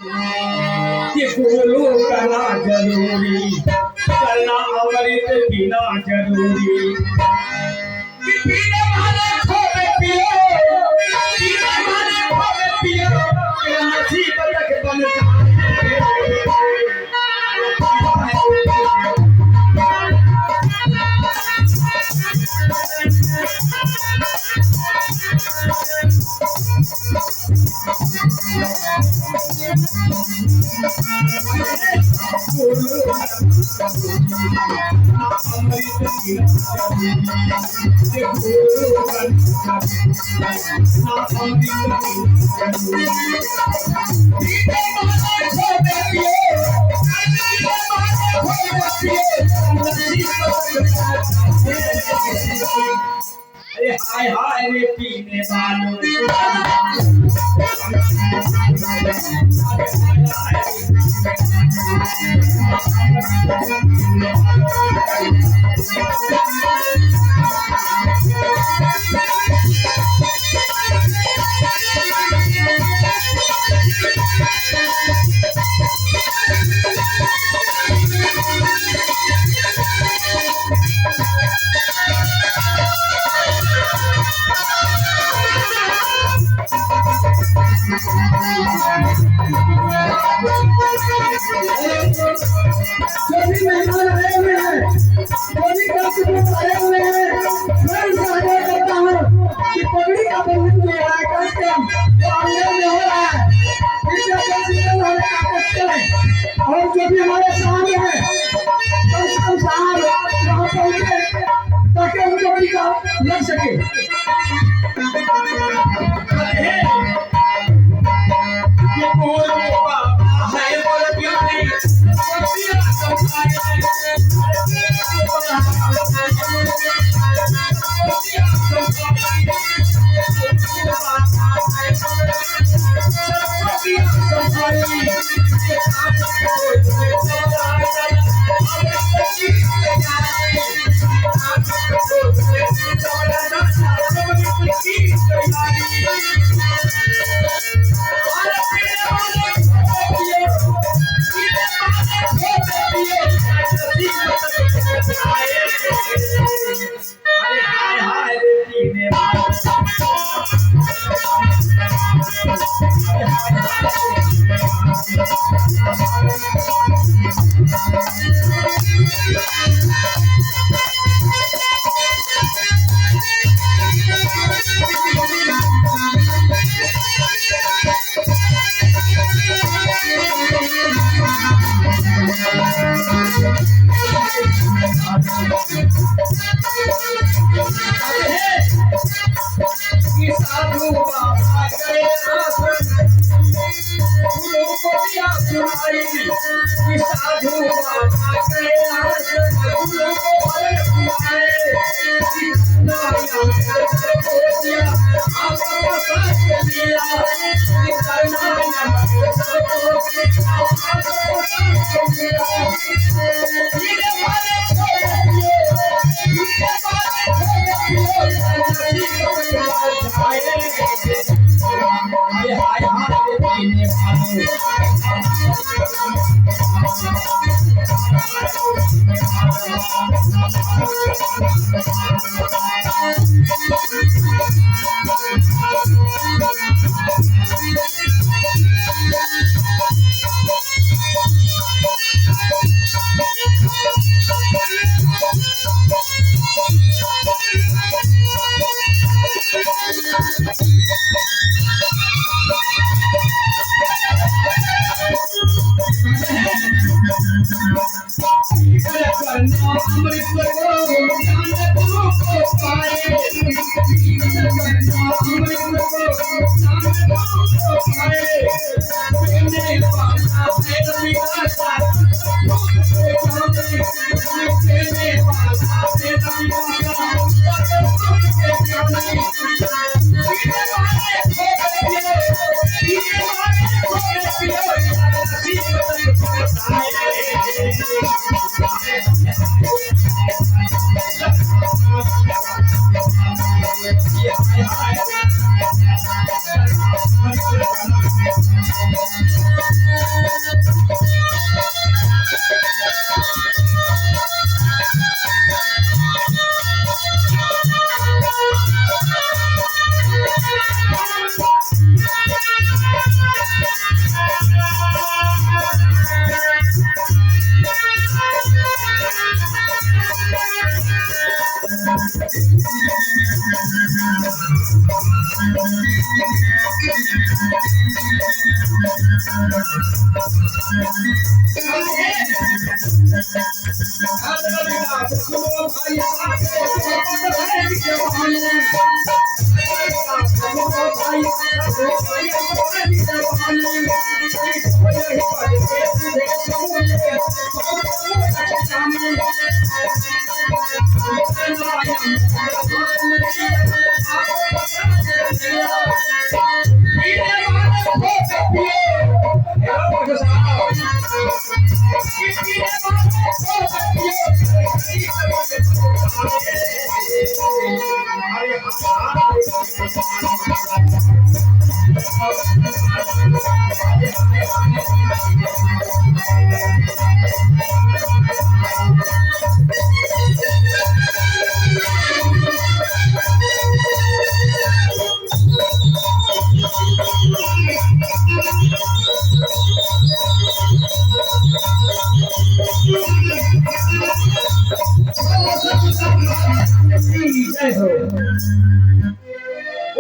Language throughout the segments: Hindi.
ये बोलो करना जरूरी, करना अमृत पीना जरूरी। कि पीने वाले खोए पियो, पीने वाले खोए पियो, कि नसीब तक बनता हाय हाय रे पीने वालों सभी मेहमान आए हुए हैं, सभी दर्शक आए हुए हैं। मैं इसे आग्रह करता हूँ कि पगड़ी का बंधन जो है कम से कम वो आंगन में हो रहा है, इसलिए कम से कम हमें ताकत चले। और जो भी हमारे सामने है कम से कम साहब वहाँ पहुँचे ताकि उनको टीका लग सके। साधु बाबा करे आसन फूलों को दिया सुनाई। साधु बाबा करे आसन फूलों को फल सुनाए। आपका साथ दिया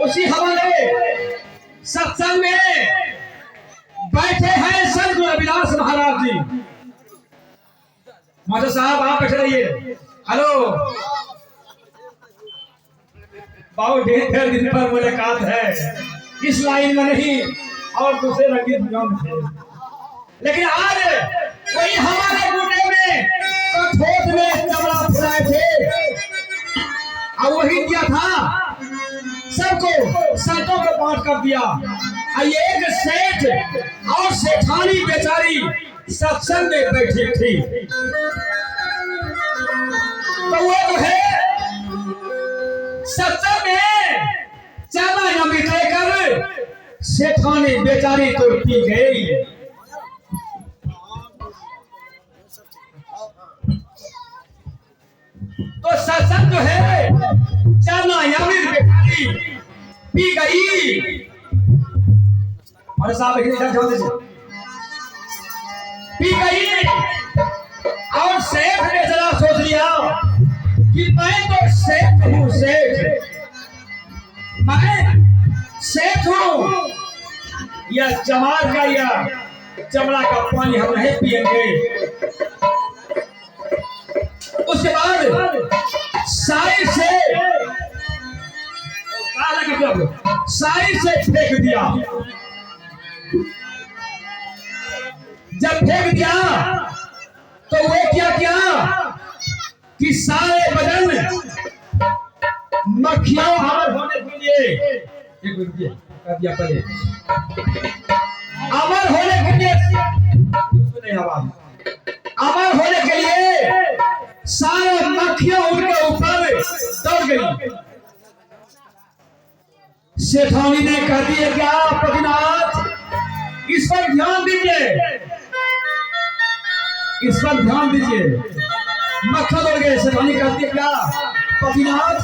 उसी हवाले सत्संग में बैठे हैं संत रविदास महाराज जी। मास्टर साहब आप बैठे रहिए। हेलो, बहुत ढेर दिन पर मुलाकात है, इस लाइन में नहीं और दूसरे रंगीन गांव से, लेकिन आज वही हमारे बूटे में कठोट में चमड़ा फुलाए थे और वही दिया था सबको, संतों को बांट कर दिया। एक सेठ और सेठानी बेचारी सत्संग में बैठी थी, तो वो जो है सत्संग में चाला या मिठाई कर सेठानी बेचारी तो पी गई। तो सत्संग जो है चाला या बेचारी पी गई। और साहब पी गई और सेठ ने जरा सोच लिया कि मैं तो सेठ हूँ, मैं सेठ हूँ, या जमात का या चमड़ा का पानी हम नहीं पिएंगे। उसके बाद साइड से फेंक दिया। जब फेंक दिया तो वो क्या किया कि सारे बदन मक्खियों अमर होने के लिए अमर होने के लिए अमर होने के लिए सारे मक्खियों उनके ऊपर दौड़ गई। सेठानी ने कह दिया क्या पतिनाथ, इस पर ध्यान दीजिए, इस पर ध्यान दीजिए। मक्खा दौड़ गए। सेठानी कहती है क्या पतिनाथ,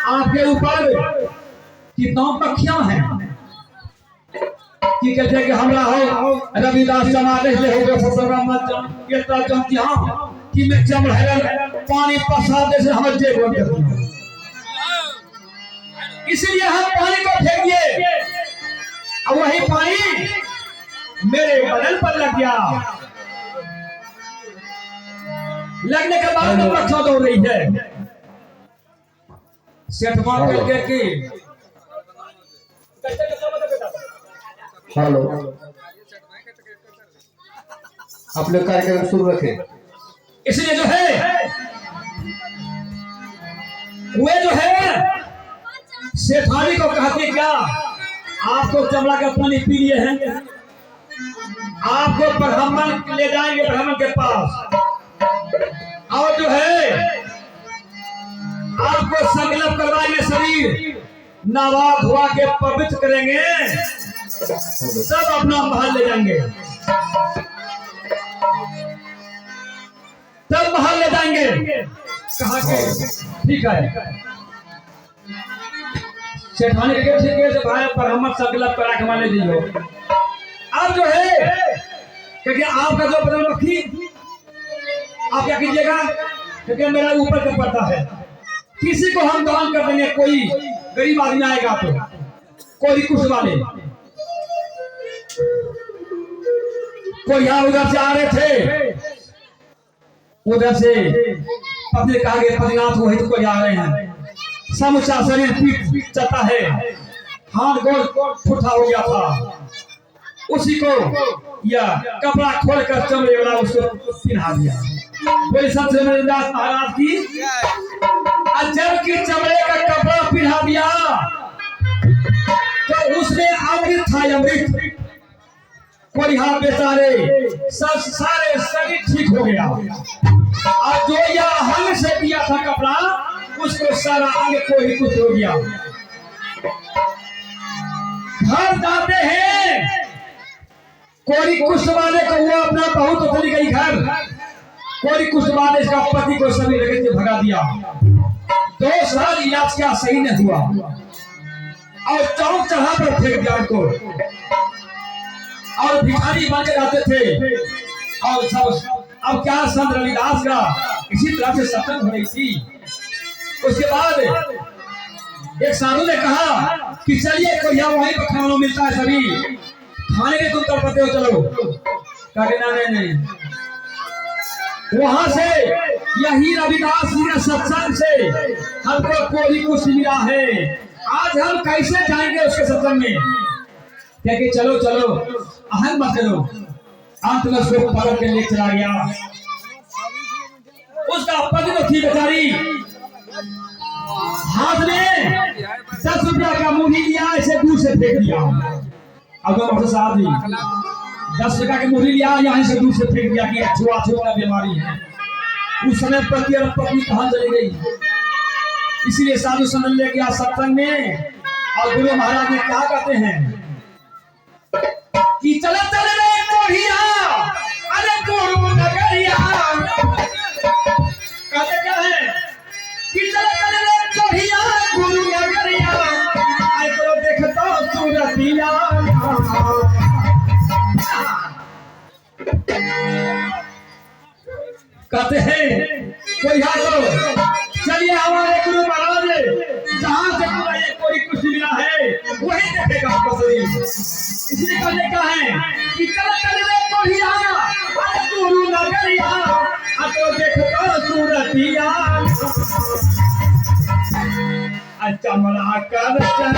आपके ऊपर कितना मक्खियां हैं? कि कहते हैं कि हमरा हो रविदास जमाने से हो गए फसरा मत ये तो जानती हां कि मैं जम है पानी पसा दे से हम जेब बंद कर दिया, इसलिए हम पानी को फेंक दिए और वही पानी मेरे बदन पर लग गया। लगने के बाद में मक्खियां दौड़ रही है। सेठ मार करके कि हेलो, अपने कार्यक्रम शुरू रखें। इसलिए जो है वे जो है सेठानी को कहते क्या आपको चमड़ा का पानी पी लिए हैं, आपको ब्राह्मण ले जाएंगे ब्राह्मण के पास और जो है आपको संकल्प करवाएंगे, शरीर नवा धुआ के पवित्र करेंगे, सब अपना महल ले जाएंगे, तब महल ले जाएंगे। कहा के ठीक है। सेठानी के ठीक है भाई ब्राह्मण संकल्प करा के मान लीजिए। अब जो है क्योंकि आपका जो बदन मक्खी आप क्या कीजिएगा, क्योंकि मेरा ऊपर का पड़ता है, किसी को हम दान कर देंगे। कोई गरीब आदमी आएगा तो कोई कुछ वाले कोई यहाँ उधर से आ रहे थे, उधर से पत्नी कहा गया पतिनाथ वही तो कोई आ रहे हैं। समूचा शरीर पीट चलता है, हाथ गोल ठुठा हो गया था, उसी को या कपड़ा खोलकर चमड़े वाला उसको पिन्हा दिया। बोले सबसे दास महाराज की जब की चमड़े का कपड़ा पिन्हा दिया तो उसमें अमृत था, अमृत। कोई हाथ बेचारे सब सारे शरीर ठीक हो गया, और जो यह हंग से दिया था कपड़ा उसको सारा अंग को ही कुछ हो गया। घर जाते हैं, कोई कुछ वाले को वो अपना बहू तो चली गई घर, कोई कुछ वाले इसका पति को सभी रगड़ के भगा दिया। 2 साल इलाज किया, सही नहीं हुआ, और चौक चढ़ा पर फेंक दिया उनको, और भिखारी बन के रहते थे। और सब अब क्या संत रविदास का इसी तरह से सत्संग हो रही थी। उसके बाद एक साधु ने कहा कि चलिए कोई यहाँ वहीं पर खाना मिलता है, सभी खाने के तुम तड़पते हो, चलो। कहा नहीं, वहां से यही रविदास जी के सत्संग से हमको कोई कुछ मिला है। आज हम कैसे जाएंगे उसके सत्संग में? कहके चलो चलो, अहम मत करो। अंत में उसको पकड़ के ले चला गया। उसका पति तो थी बेचारी, हाथ में 10 रुपया का मुरही लिया, ऐसे दूर से फेंक दिया। अगर साहब जी 10 रुपया की मुरही लिया, यहाँ से दूर से फेंक दिया कि छुआछूत का बीमारी है। उस समय पति और पत्नी कहाँ चली गई? इसीलिए साधु समझ ले गया सत्संग में। और गुरु महाराज ने क्या कहते हैं कि चले चले रे कोढ़िया, अरे गुरु नगरिया। कहते क्या है कि चले चले रे कोढ़िया, गुरु नगरिया, आई तो देखता सूरतिया। कहते हैं कोई हाथ चलिए हमारे गुरु महाराज जहां से पूरा ये कोई कुछ मिला है वही देखेगा आपका शरीर। इसलिए कहने का है कि चल चल रे कोढ़िया, अरे गुरु नगरिया, आ तो देखो सूरतिया। चमड़ा कर चल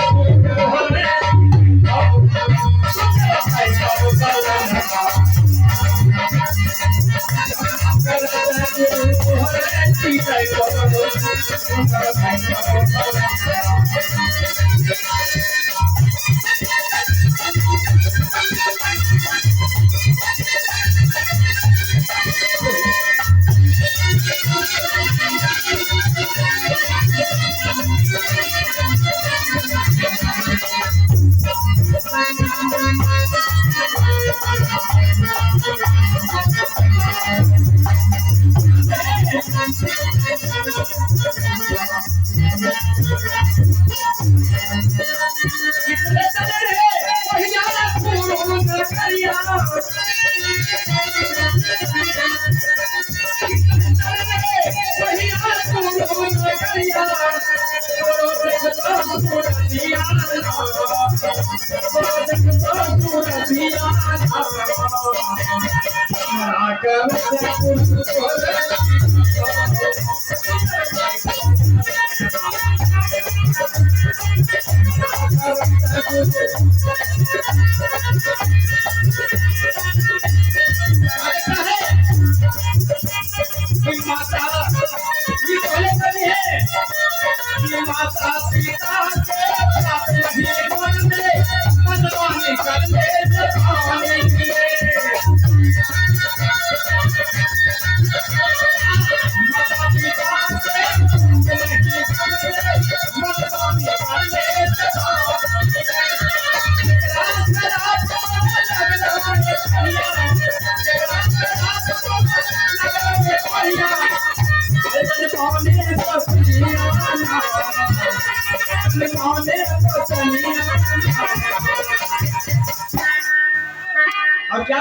अब क्या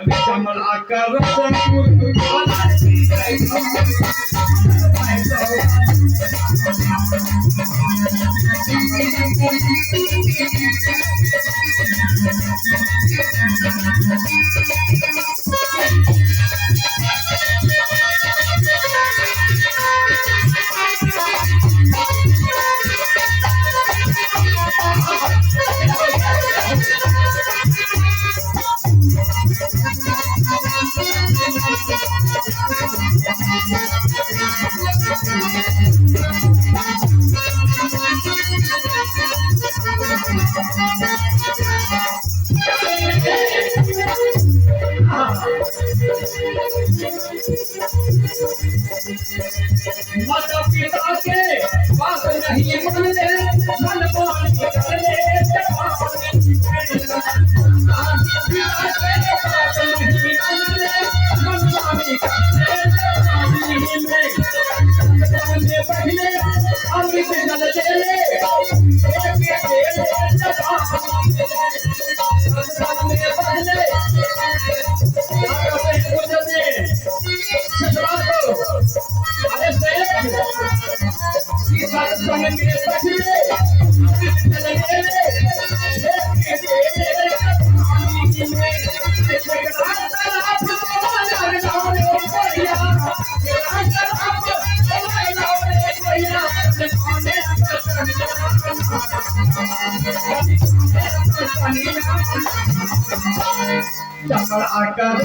अभी कमला कर माता पिता के बात नहीं मानते मन मान कर ले जवानी माता पिता के बात नहीं मानते मन मान कर ले जवानी में जाने पहले अमृत जल दे ले एक दे ले जवानी में जाने पहले आगे कुछ दे सजवा को अरे सही ये बात सुनने मेरे पछले चले गए आकर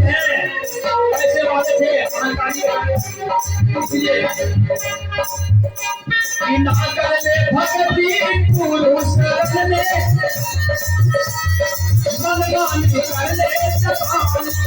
पैसे वाले थे इसलिए भगती पुरुष ने मनगान कर ले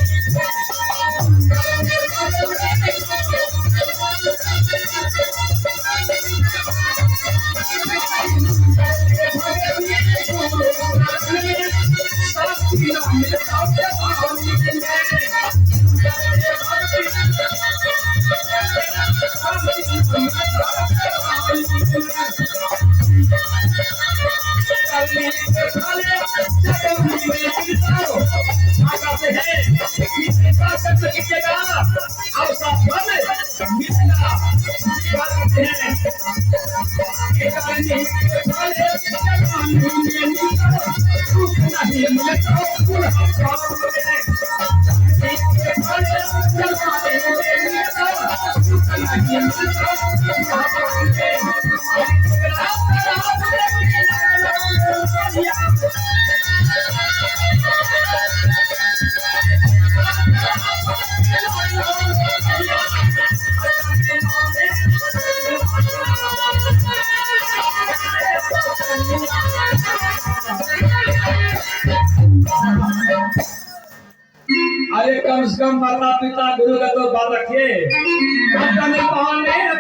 अरे कम से कम माता पिता गुरु का तो बात रखिए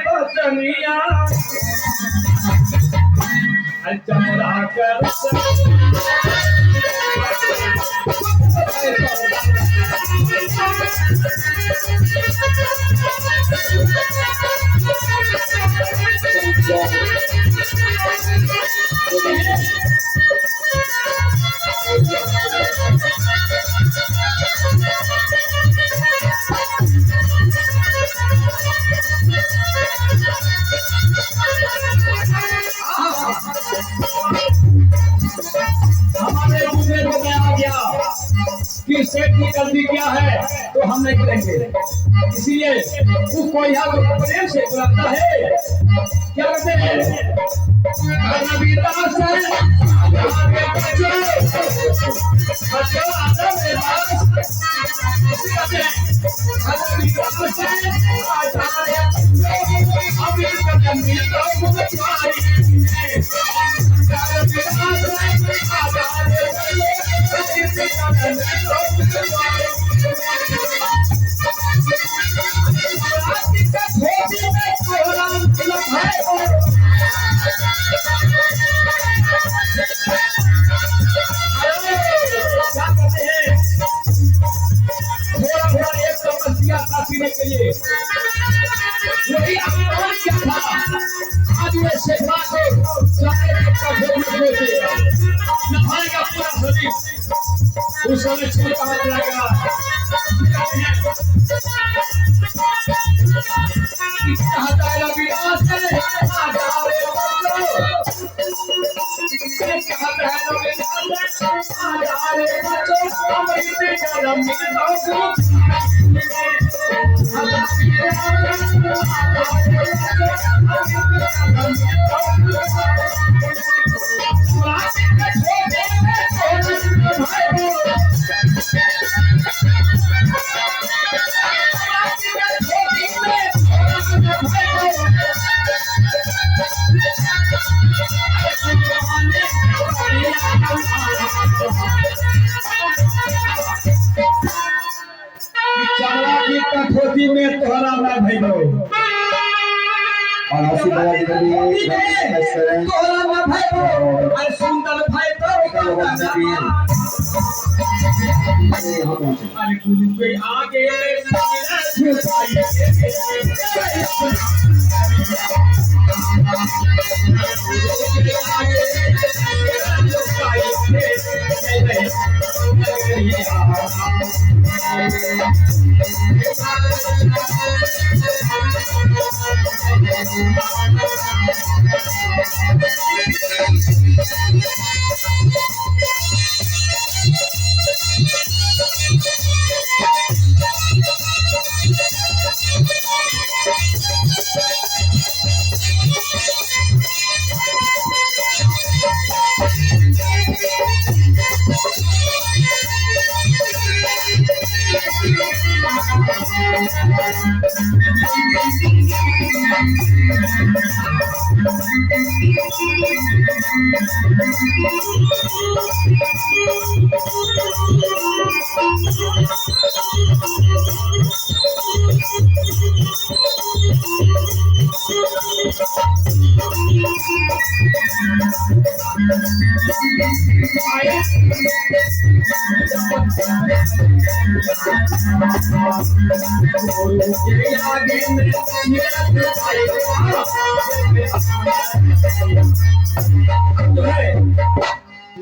तो चनिया चमड़ा कर हमारे मुंह में आ गया कि कि सेठ की गलती क्या है तो हम नहीं करेंगे। इसलिए उसको यहाँ तो प्रेम से बुलाता है, क्या कहते हैं रविदास है आगे बच्चों बच्चों आता मेरे पास कहते हैं रविदास है आचार्य अभी कदम मिलता हूँ तुम्हारी पीने के लिए वही आंदोलन क्या था। आज ये शेखवा को सारे का भोग होते नहाएगा पूरा शरीर उस समय छूट हाथ लगा कहता है रविदास है आजारे बच्चों कहता है रविदास आजारे बच्चों अमृत जन्म मिलता हूँ में तोहरा ना भइलो और आशी बड़ा जी तोहरा ना भइलो अरे सुंदर भाई तो अरे गुरु के आगे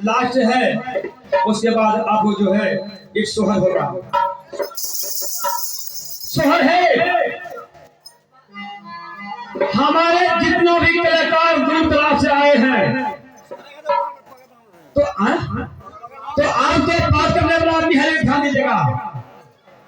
लास्ट है उसके बाद आपको जो है एक सोहर होगा। सोहर है हमारे जितने भी कलाकार दूर दराज से आए हैं तो आज तो बात करने वाला आदमी है ध्यान दीजिएगा।